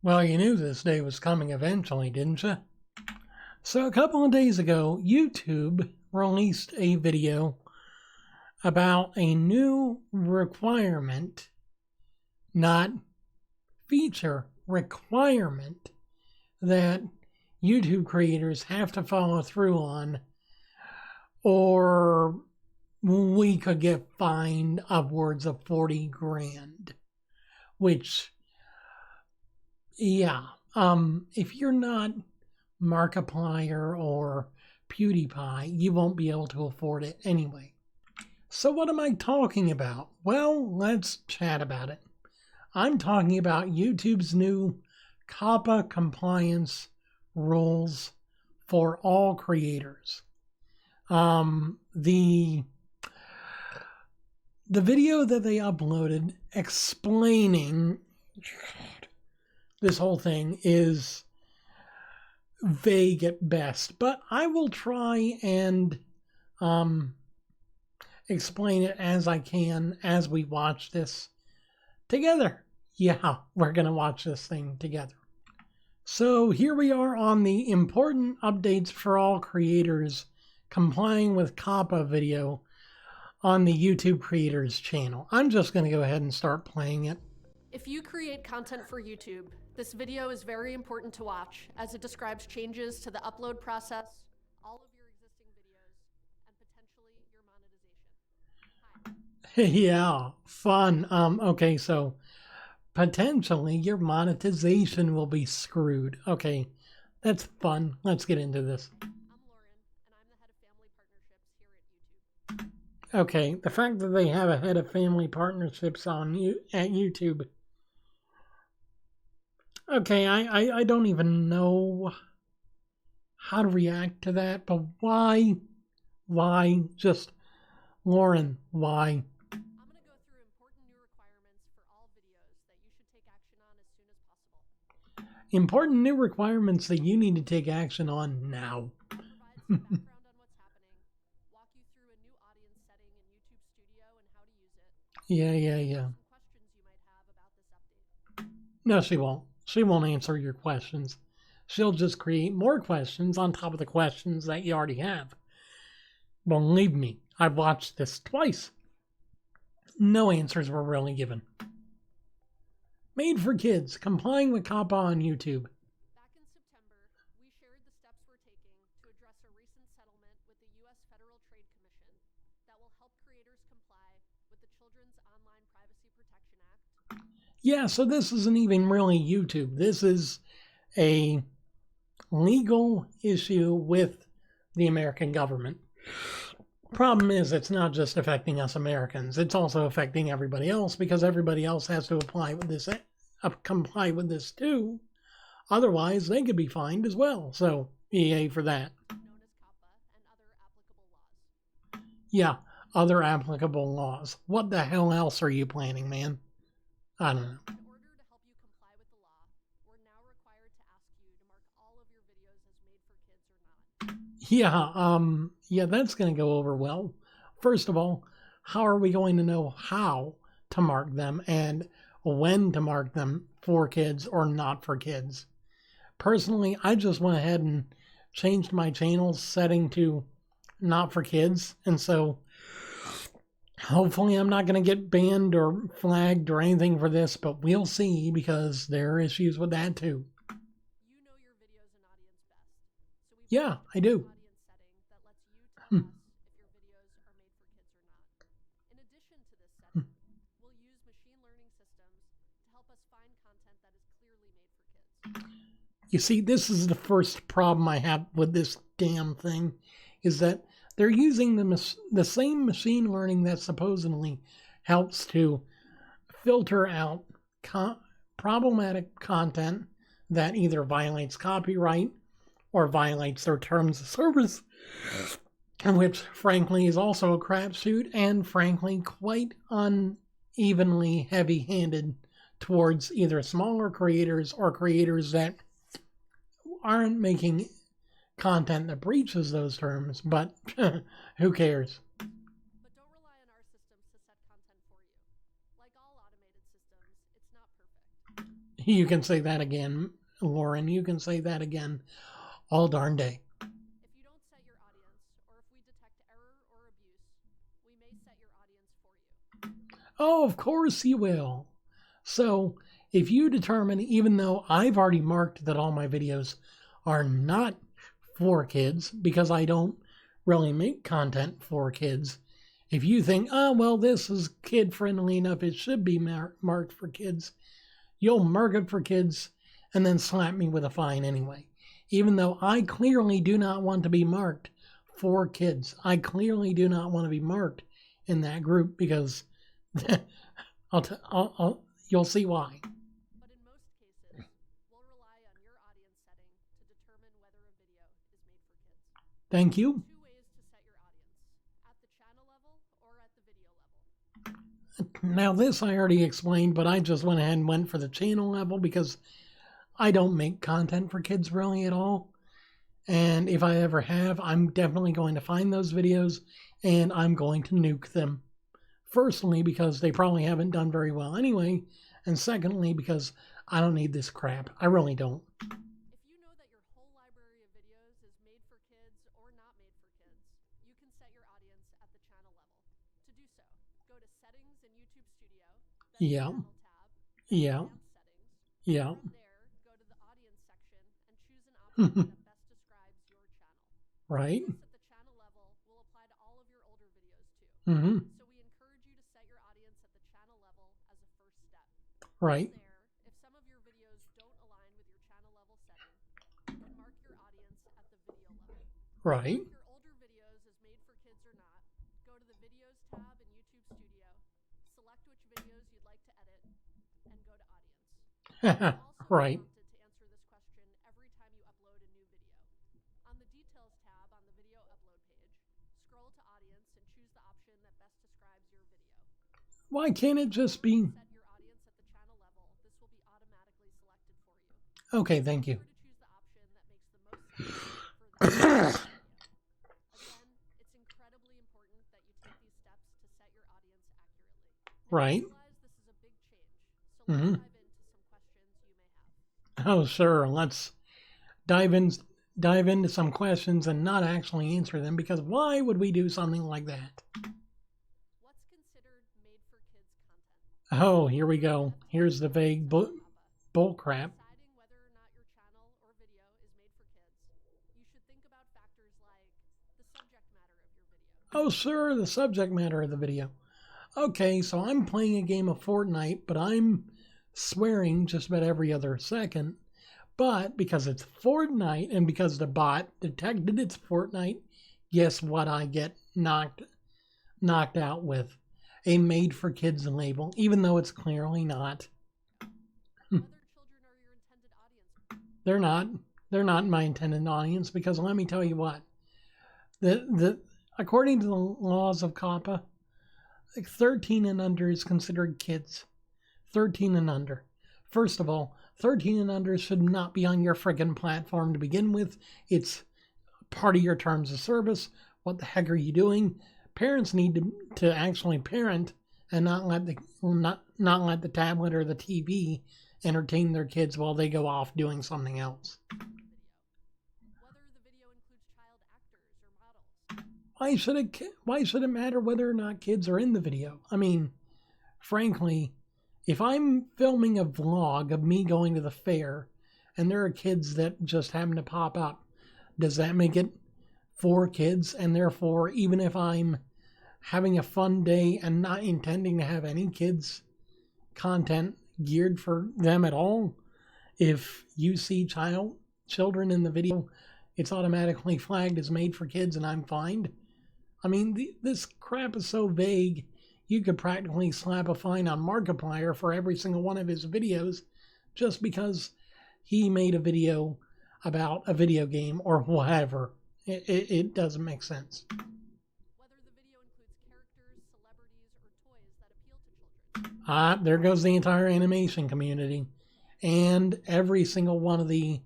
Well, you knew this day was coming eventually, didn't you? So a couple of days ago, YouTube released a video about a new requirement, not feature, requirement that YouTube creators have to follow through on, or we could get fined upwards of 40 grand, which, yeah, if you're not Markiplier or PewDiePie, you won't be able to afford it anyway. So what am I talking about? Well, let's chat about it. I'm talking about YouTube's new COPPA compliance rules for all creators. The video that they uploaded explaining this whole thing is vague at best, but I will try and explain it as I can as we watch this together. Yeah, we're going to watch this thing together. So here we are on the important updates for all creators complying with COPPA video on the YouTube creators channel. I'm just going to go ahead and start playing it. If you create content for YouTube, this video is very important to watch as it describes changes to the upload process, all of your existing videos, and potentially your monetization. Yeah, fun. Okay, so potentially your monetization will be screwed. Okay, that's fun. Let's get into this. I'm Lauren, and I'm the head of family partnerships here at YouTube. Okay, the fact that they have a head of family partnerships at YouTube. Okay, I don't even know how to react to that, but why? Why? Just, Lauren, why? I'm going to go through important new requirements for all videos that you should take action on as soon as possible. Important new requirements that you need to take action on now. Provide some background on what's happening, walk you through a new audience setting in YouTube Studio and how to use it. Yeah. Some questions you might have about this update. No, she won't. She won't answer your questions. She'll just create more questions on top of the questions that you already have. Believe me, I've watched this twice. No answers were really given. Made for kids, complying with COPPA on YouTube. Back in September, we shared the steps we're taking to address a recent settlement with the U.S. Federal Trade Commission that will help creators comply with the Children's Online Privacy Protection Act. Yeah, so this isn't even really YouTube. This is a legal issue with the American government. Problem is, it's not just affecting us Americans. It's also affecting everybody else because everybody else has to comply with this too. Otherwise, they could be fined as well. So, EA for that. Known as COPPA and other applicable laws. Yeah, other applicable laws. What the hell else are you planning, man? I don't know. In order to help you comply with the law, we're now required to ask you to mark all of your videos as made for kids or not. Yeah, that's going to go over well. First of all, how are we going to know how to mark them and when to mark them for kids or not for kids? Personally, I just went ahead and changed my channel setting to not for kids, and so hopefully I'm not going to get banned or flagged or anything for this, but we'll see because there are issues with that too. You know your videos and audience best. So Yeah, I do. audience setting that lets you tell us if your videos are made for kids or not. In addition to this setting, we'll use machine learning systems to help us find content that is clearly made for kids. You see, this is the first problem I have with this damn thing, is that they're using the same machine learning that supposedly helps to filter out problematic content that either violates copyright or violates their terms of service, which frankly is also a crapshoot and frankly quite unevenly heavy-handed towards either smaller creators or creators that aren't making content that breaches those terms, but who cares? But don't rely on our systems to set content for you. Like all automated systems, it's not perfect. You can say that again, Lauren. You can say that again all darn day. If you don't set your audience, or if we detect error or abuse, we may set your audience for you. Oh, of course you will. So, if you determine, even though I've already marked that all my videos are not for kids, because I don't really make content for kids, if you think, oh, well, this is kid-friendly enough, it should be marked for kids, you'll mark it for kids and then slap me with a fine anyway. Even though I clearly do not want to be marked for kids. I clearly do not want to be marked in that group because you'll see why. But in most cases, we'll rely on your audience setting to determine whether a video is made for kids. Thank you. Two ways to set your audience, at the channel level or at the video level. Now this I already explained, but I just went ahead and went for the channel level because I don't make content for kids really at all. And if I ever have, I'm definitely going to find those videos and I'm going to nuke them. Firstly, because they probably haven't done very well anyway. And secondly, because I don't need this crap. I really don't. If you know that your whole library of videos is made for kids or not made for kids, you can set your audience at the channel level. To do so, go to Settings in YouTube Studio, then Yeah. the Channel tab, Yeah. Advanced Settings. Yeah. From there, go to the Audience section and choose an option that best describes your channel. Right. This at the channel level will apply to all of your older videos too. Mm-hmm. So we encourage you to set your audience at the channel level as a first step. Right. From there, if some of your videos don't align with your channel level setting, you can mark your audience at the video level. Right. If your older videos is made for kids or not, go to the Videos tab in YouTube Studio, select which videos you'd like to edit, and go to Audience. You'll also Right. be prompted to answer this question every time you upload a new video. On the Details tab on the video upload page, scroll to Audience and choose the option that best describes your video. Why can't it just be... Set your audience at the channel level. This will be automatically selected for you. Okay, thank you. Be sure to choose the option that makes the most sense for that video. Again, it's incredibly important that you take these steps to set your audience accurately. Now, Right. I realize this is a big change, so let's Mhm. dive into some questions you may have. Oh, sure. Let's dive into some questions and not actually answer them, because why would we do something like that? What's considered made for kids content? Oh, here we go. Here's the vague bull crap. Deciding whether or not your channel or video is made for kids, you should think about factors like the subject matter of your video. Oh, sure, the subject matter of the video. Okay, so I'm playing a game of Fortnite, but I'm swearing just about every other second. But because it's Fortnite and because the bot detected it's Fortnite, guess what I get knocked out with? A made for kids label, even though it's clearly not. Whether children are your intended audience. They're not. They're not my intended audience, because let me tell you what. According to the laws of COPPA, 13 and under is considered kids. 13 and under. First of all, 13 and under should not be on your friggin' platform to begin with. It's part of your terms of service. What the heck are you doing? Parents need to actually parent and not let the tablet or the TV entertain their kids while they go off doing something else. Whether the video includes child actors or models. Why should it matter whether or not kids are in the video? I mean, frankly, if I'm filming a vlog of me going to the fair and there are kids that just happen to pop up, does that make it for kids? And therefore, even if I'm having a fun day and not intending to have any kids content geared for them at all, if you see children in the video, it's automatically flagged as made for kids and I'm fined? I mean, this crap is so vague. You could practically slap a fine on Markiplier for every single one of his videos just because he made a video about a video game or whatever. It doesn't make sense. Whether the video includes characters, celebrities, or toys that appeal to children. There goes the entire animation community. And every single one of the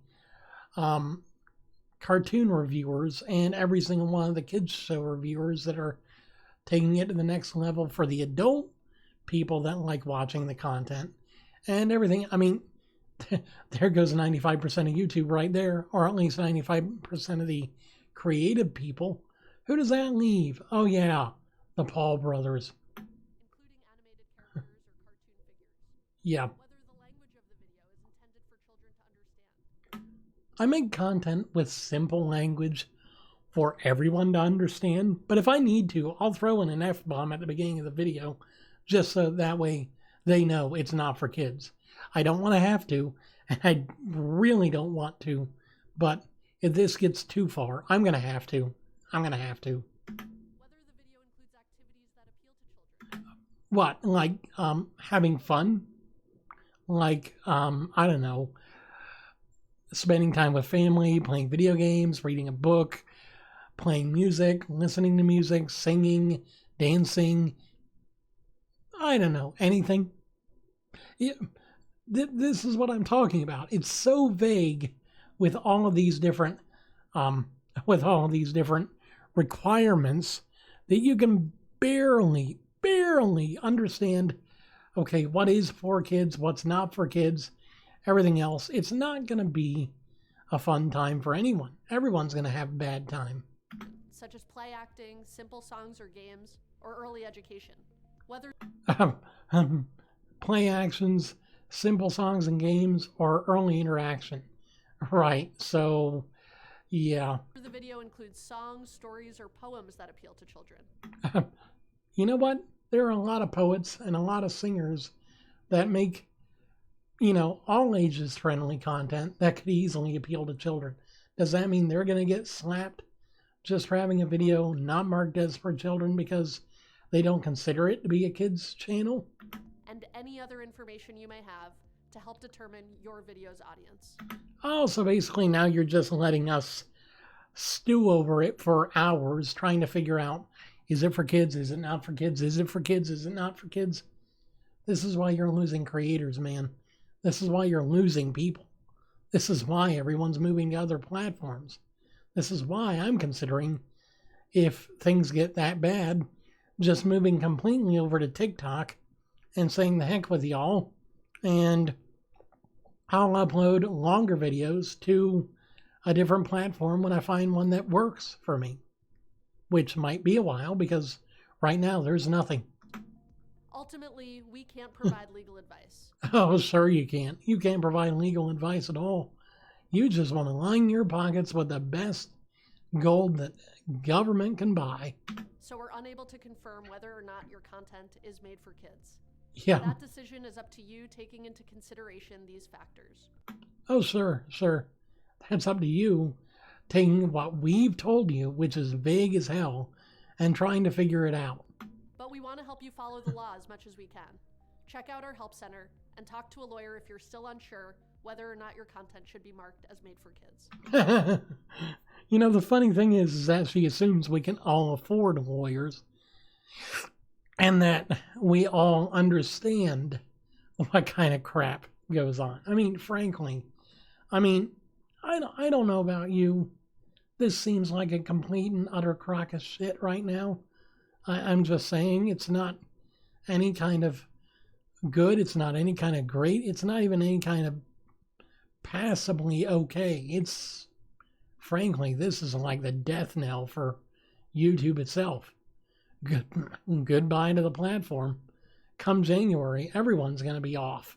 cartoon reviewers and every single one of the kids show reviewers that are taking it to the next level for the adult people that like watching the content and everything. I mean, there goes 95% of YouTube right there, or at least 95% of the creative people. Who does that leave? Oh yeah, the Paul brothers. including animated characters or cartoon figures. Yeah. Whether the language of the video is intended for children to understand. I make content with simple language for everyone to understand, but if I need to, I'll throw in an F-bomb at the beginning of the video, just so that way they know it's not for kids. I don't want to have to, and I really don't want to, but if this gets too far, I'm going to have to. Whether the video includes activities that appeal to children. What, like having fun? Like, I don't know, spending time with family, playing video games, reading a book, playing music, listening to music, singing, dancing. I don't know, anything. Yeah, this is what I'm talking about. It's so vague with all of these different requirements that you can barely understand, okay, what is for kids, what's not for kids, everything else. It's not going to be a fun time for anyone. Everyone's going to have a bad time. Such as play acting, simple songs or games, or early education. Whether Play actions, simple songs and games, or early interaction. Right, so, yeah. the video includes songs, stories, or poems that appeal to children. You know what? There are a lot of poets and a lot of singers that make, all ages friendly content that could easily appeal to children. Does that mean they're going to get slapped just for having a video not marked as for children because they don't consider it to be a kid's channel? And any other information you may have to help determine your video's audience. Oh, so basically now you're just letting us stew over it for hours trying to figure out, is it for kids? Is it not for kids? Is it for kids? Is it not for kids? This is why you're losing creators, man. This is why you're losing people. This is why everyone's moving to other platforms. This is why I'm considering, if things get that bad, just moving completely over to TikTok and saying the heck with y'all, and I'll upload longer videos to a different platform when I find one that works for me, which might be a while because right now there's nothing. Ultimately, we can't provide legal advice. Oh, sure you can't. You can't provide legal advice at all. You just want to line your pockets with the best gold that government can buy. So we're unable to confirm whether or not your content is made for kids. Yeah. That decision is up to you, taking into consideration these factors. Oh, sure. That's up to you, taking what we've told you, which is vague as hell, and trying to figure it out. But we want to help you follow the law as much as we can. Check out our help center and talk to a lawyer if you're still unsure whether or not your content should be marked as made for kids. The funny thing is that she assumes we can all afford lawyers and that we all understand what kind of crap goes on. I mean, frankly, I don't know about you. This seems like a complete and utter crock of shit right now. I'm just saying, it's not any kind of good. It's not any kind of great. It's not even any kind of passably okay. It's, frankly, this is like the death knell for YouTube itself. Goodbye to the platform. Come January, everyone's going to be off.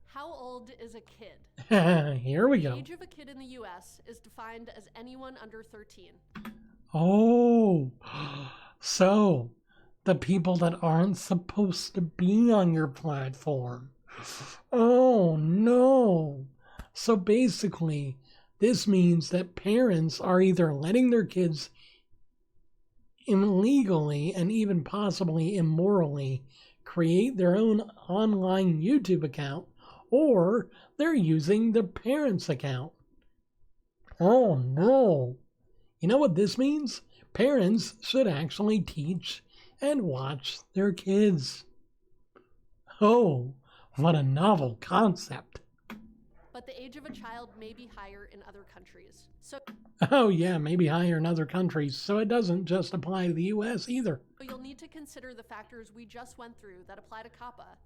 How old is a kid? Here we go. The age of a kid in the U.S. is defined as anyone under 13. Oh, so the people that aren't supposed to be on your platform. Oh, no. So basically, this means that parents are either letting their kids illegally and even possibly immorally create their own online YouTube account, or they're using their parents' account. Oh, no. You know what this means? Parents should actually teach and watch their kids. Oh, what a novel concept. But the age of a child may be higher in other countries. So Oh, yeah, maybe higher in other countries, so it doesn't just apply to the U.S. either. you'll need to consider the factors we just went through that apply to COPPA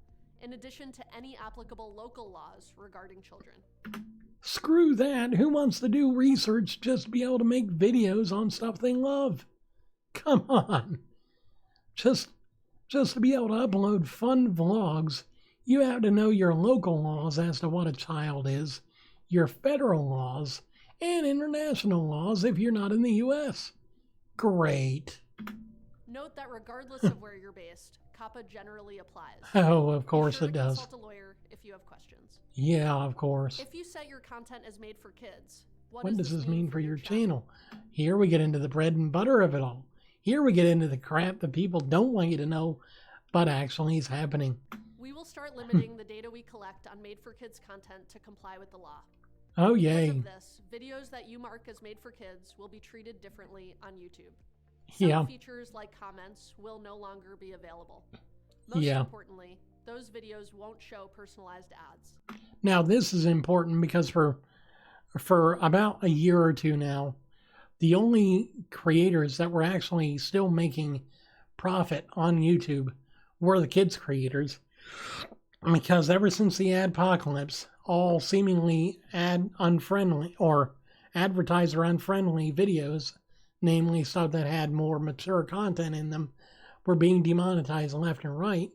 in addition to any applicable local laws regarding children. Screw that. Who wants to do research just to be able to make videos on stuff they love? Come on. Just to be able to upload fun vlogs, you have to know your local laws as to what a child is, your federal laws, and international laws if you're not in the U.S. Great. Note that regardless of where you're based, COPPA generally applies. Oh, of course Be sure it to does. Consult a lawyer if you have questions. Yeah, of course. If you set your content as made for kids, what does this mean for your channel? Here we get into the bread and butter of it all. Here we get into the crap that people don't want you to know, but actually is happening. We will start limiting the data we collect on made for kids content to comply with the law. Oh, yay. Because of this, videos that you mark as made for kids will be treated differently on YouTube. Some Yeah. features like comments will no longer be available. Most importantly, those videos won't show personalized ads. Now, this is important because for about a year or two now, the only creators that were actually still making profit on YouTube were the kids creators. Because ever since the adpocalypse, all seemingly ad-unfriendly or advertiser-unfriendly videos, namely stuff that had more mature content in them, were being demonetized left and right.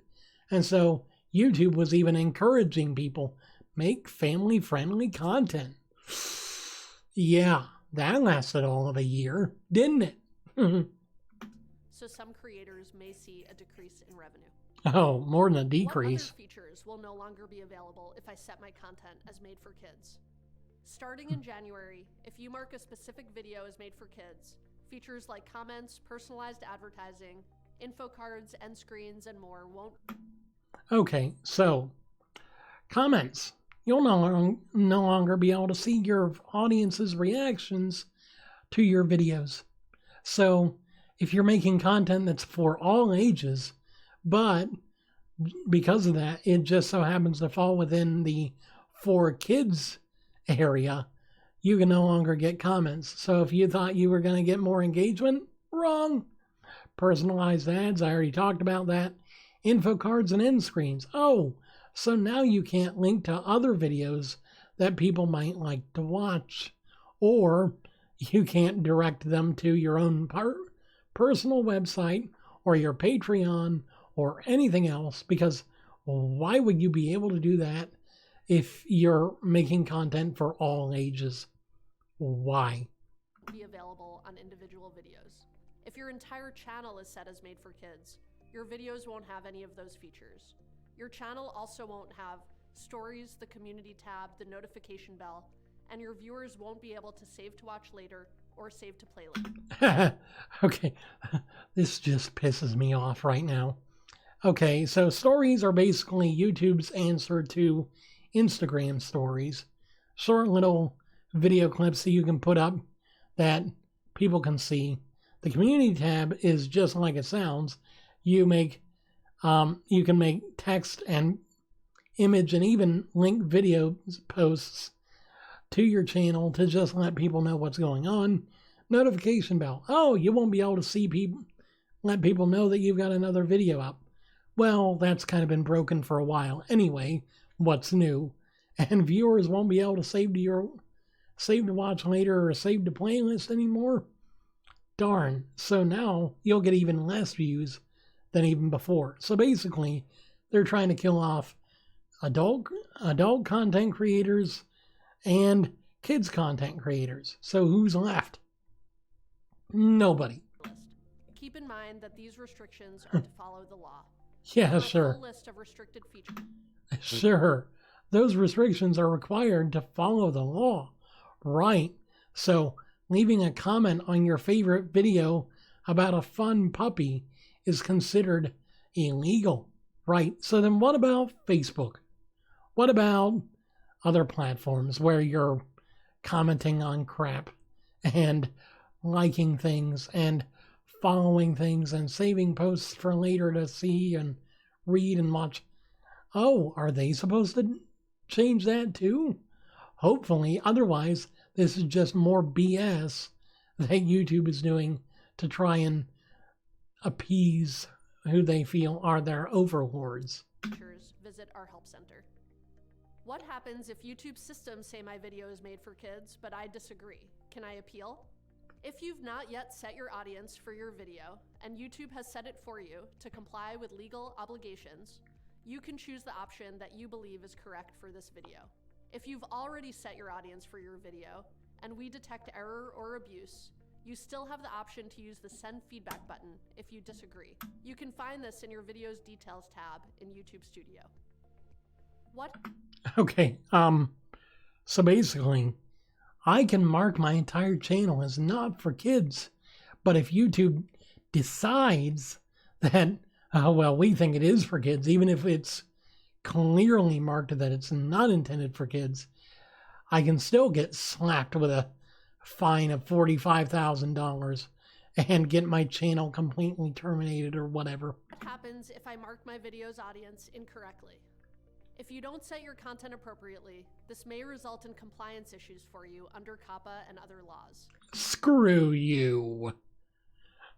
And so YouTube was even encouraging people, make family-friendly content. Yeah, that lasted all of a year, didn't it? So some creators may see a decrease in revenue. Oh, more than a What decrease. other features will no longer be available if I set my content as made for kids? Starting in January, if you mark a specific video as made for kids, features like comments, personalized advertising, info cards, end screens, and more won't. Okay, so comments. You'll no longer be able to see your audience's reactions to your videos. So if you're making content that's for all ages, but because of that, it just so happens to fall within the for kids area, you can no longer get comments. So if you thought you were going to get more engagement, wrong. Personalized ads, I already talked about that. Info cards and end screens. Oh, so now you can't link to other videos that people might like to watch, or you can't direct them to your own personal website or your Patreon or anything else, because why would you be able to do that if you're making content for all ages? Why? Be available on individual videos. If your entire channel is set as made for kids, your videos won't have any of those features. Your channel also won't have stories, the community tab, the notification bell, and your viewers won't be able to save to watch later or save to play later. Okay, this just pisses me off right now. Okay, so stories are basically YouTube's answer to Instagram stories. Short little video clips that you can put up that people can see. The community tab is just like it sounds. You can make text and image and even link video posts to your channel to just let people know what's going on. Notification bell. Oh, you won't be able to see people, let people know that you've got another video up. Well, that's kind of been broken for a while. Anyway, what's new? And viewers won't be able to save to watch later or save to playlist anymore. Darn. So now you'll get even less views than even before. So basically, they're trying to kill off adult content creators and kids content creators. So who's left? Nobody. Keep in mind that these restrictions are to follow the law. Yeah, For sure. a full list of restricted features. Sure. Those restrictions are required to follow the law. Right. So leaving a comment on your favorite video about a fun puppy is considered illegal. Right. So then what about Facebook? What about other platforms where you're commenting on crap and liking things and following things and saving posts for later to see and read and watch? Oh, are they supposed to change that too? Hopefully. Otherwise, this is just more BS that YouTube is doing to try and appease who they feel are their overlords. teachers, visit our help center. What happens if YouTube's systems say my video is made for kids, but I disagree? Can I appeal? If you've not yet set your audience for your video, and YouTube has set it for you to comply with legal obligations, you can choose the option that you believe is correct for this video. If you've already set your audience for your video, and we detect error or abuse, you still have the option to use the Send Feedback button if you disagree. You can find this in your video's details tab in YouTube Studio. What? Okay, so basically, I can mark my entire channel as not for kids, but if YouTube decides that, well, we think it is for kids, even if it's clearly marked that it's not intended for kids, I can still get slapped with a fine of $45,000 and get my channel completely terminated or whatever. What happens if I mark my video's audience incorrectly? If you don't set your content appropriately, this may result in compliance issues for you under COPPA and other laws. Screw you.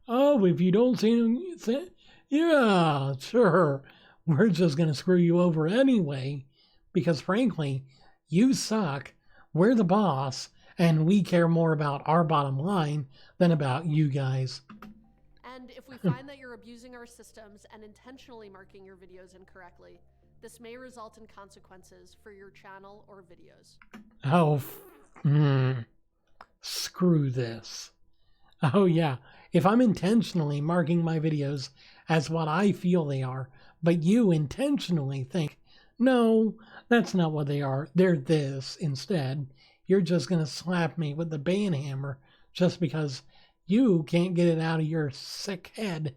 Oh, if you don't say, yeah, sure. We're just going to screw you over anyway, because frankly, you suck, we're the boss, and we care more about our bottom line than about you guys. And if we find that you're abusing our systems and intentionally marking your videos incorrectly, this may result in consequences for your channel or videos. Oh, screw this. Oh yeah, if I'm intentionally marking my videos as what I feel they are, but you intentionally think, no, that's not what they are, they're this instead, you're just going to slap me with the ban hammer just because you can't get it out of your sick head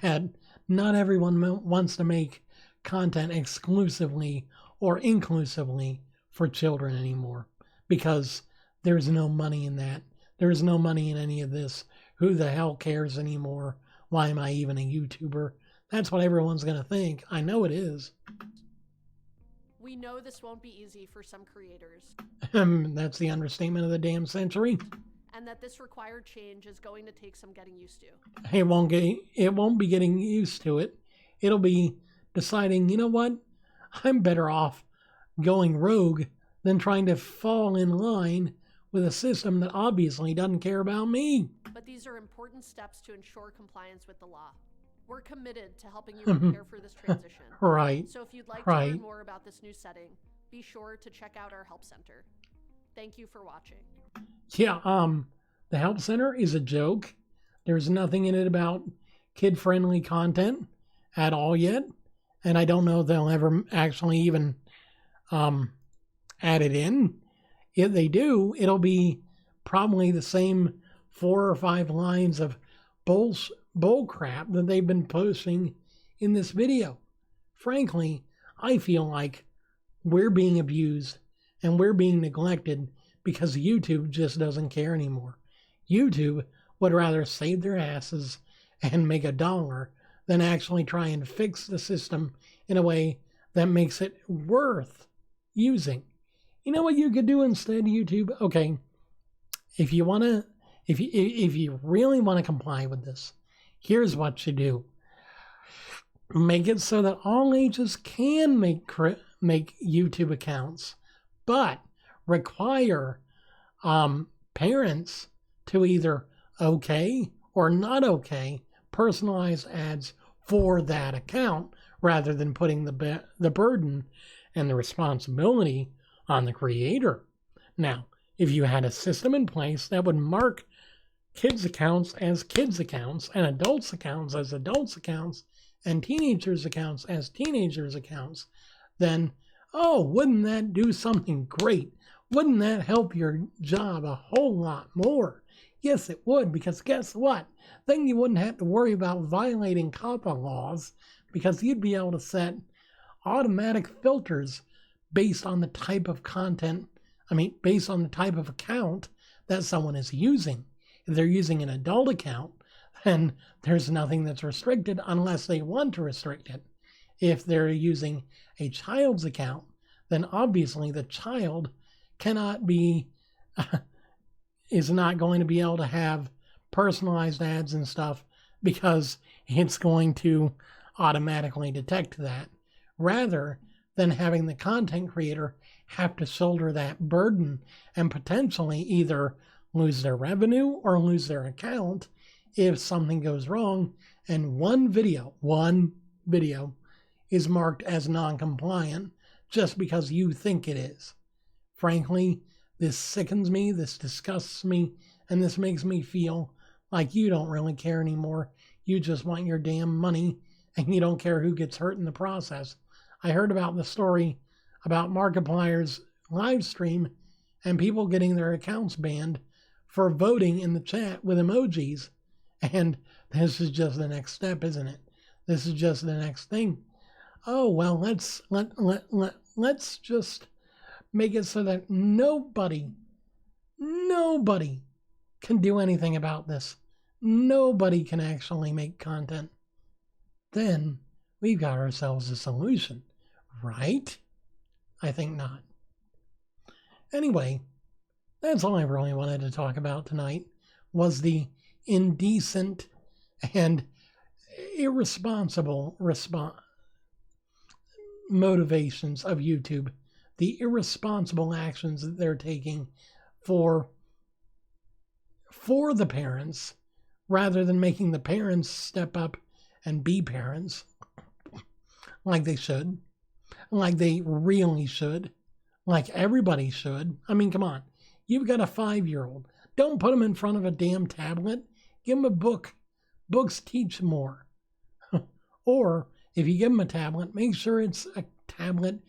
that not everyone wants to make content exclusively or inclusively for children anymore, because there's no money in that. There's no money in any of this. Who the hell cares anymore? Why am I even a YouTuber? That's what everyone's going to think. I know it is. We know this won't be easy for some creators. That's the understatement of the damn century. And that this required change is going to take some getting used to. It won't be getting used to it. It'll be deciding, you know what? I'm better off going rogue than trying to fall in line with a system that obviously doesn't care about me. But these are important steps to ensure compliance with the law. We're committed to helping you prepare for this transition. Right. So if you'd like to learn more about this new setting, be sure to check out our help center. Thank you for watching. Yeah, the help center is a joke. There's nothing in it about kid-friendly content at all yet. And I don't know if they'll ever actually even add it in. If they do, it'll be probably the same 4 or 5 lines of bull crap that they've been posting in this video. Frankly, I feel like we're being abused and we're being neglected because YouTube just doesn't care anymore. YouTube would rather save their asses and make $1 than actually try and fix the system in a way that makes it worth using. You know what you could do instead, YouTube? Okay, if you really want to comply with this, here's what you do. Make it so that all ages can make YouTube accounts, but require parents to either okay or not okay personalized ads for that account, rather than putting the burden and the responsibility on the creator. Now, if you had a system in place that would mark kids' accounts as kids' accounts, and adults' accounts as adults' accounts, and teenagers' accounts as teenagers' accounts, then, oh, wouldn't that do something great? Wouldn't that help your job a whole lot more? Yes, it would, because guess what? Then you wouldn't have to worry about violating COPPA laws, because you'd be able to set automatic filters based on the type of content, based on the type of account that someone is using. If they're using an adult account, then there's nothing that's restricted unless they want to restrict it. If they're using a child's account, then obviously the child is not going to be able to have personalized ads and stuff, because it's going to automatically detect that, rather than having the content creator have to shoulder that burden and potentially either lose their revenue or lose their account if something goes wrong and one video is marked as non-compliant just because you think it is. Frankly, this sickens me, this disgusts me, and this makes me feel like you don't really care anymore. You just want your damn money, and you don't care who gets hurt in the process. I heard about the story about Markiplier's live stream and people getting their accounts banned for voting in the chat with emojis. And this is just the next step, isn't it? This is just the next thing. Oh, well, let's just make it so that nobody can do anything about this. Nobody can actually make content. Then we've got ourselves a solution, right? I think not. Anyway, that's all I really wanted to talk about tonight, was the indecent and irresponsible motivations of YouTube, the irresponsible actions that they're taking for the parents, rather than making the parents step up and be parents like they should, like they really should, like everybody should. I mean, come on. You've got a 5-year-old. Don't put them in front of a damn tablet. Give them a book. Books teach more. Or if you give them a tablet, make sure it's a tablet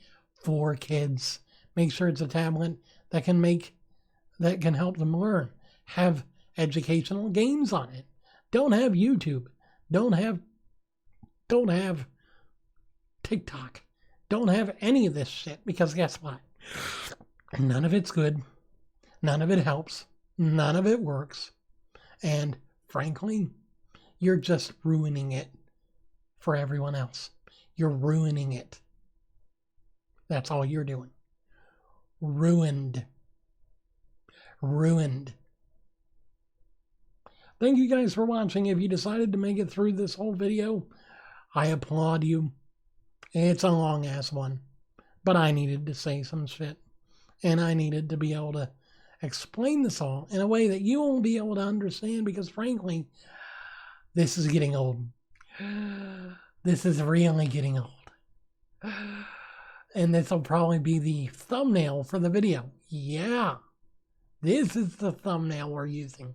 for kids. Make sure it's a tablet that can help them learn. Have educational games on it. Don't have YouTube. Don't have TikTok. Don't have any of this shit, because guess what? None of it's good. None of it helps. None of it works. And frankly, you're just ruining it for everyone else. You're ruining it. That's all you're doing. Ruined. Thank you guys for watching. If you decided to make it through this whole video, I applaud you. It's a long ass one, but I needed to say some shit, and I needed to be able to explain this all in a way that you won't be able to understand, because frankly, this is getting old. This is really getting old. And this will probably be the thumbnail for the video. Yeah, this is the thumbnail we're using.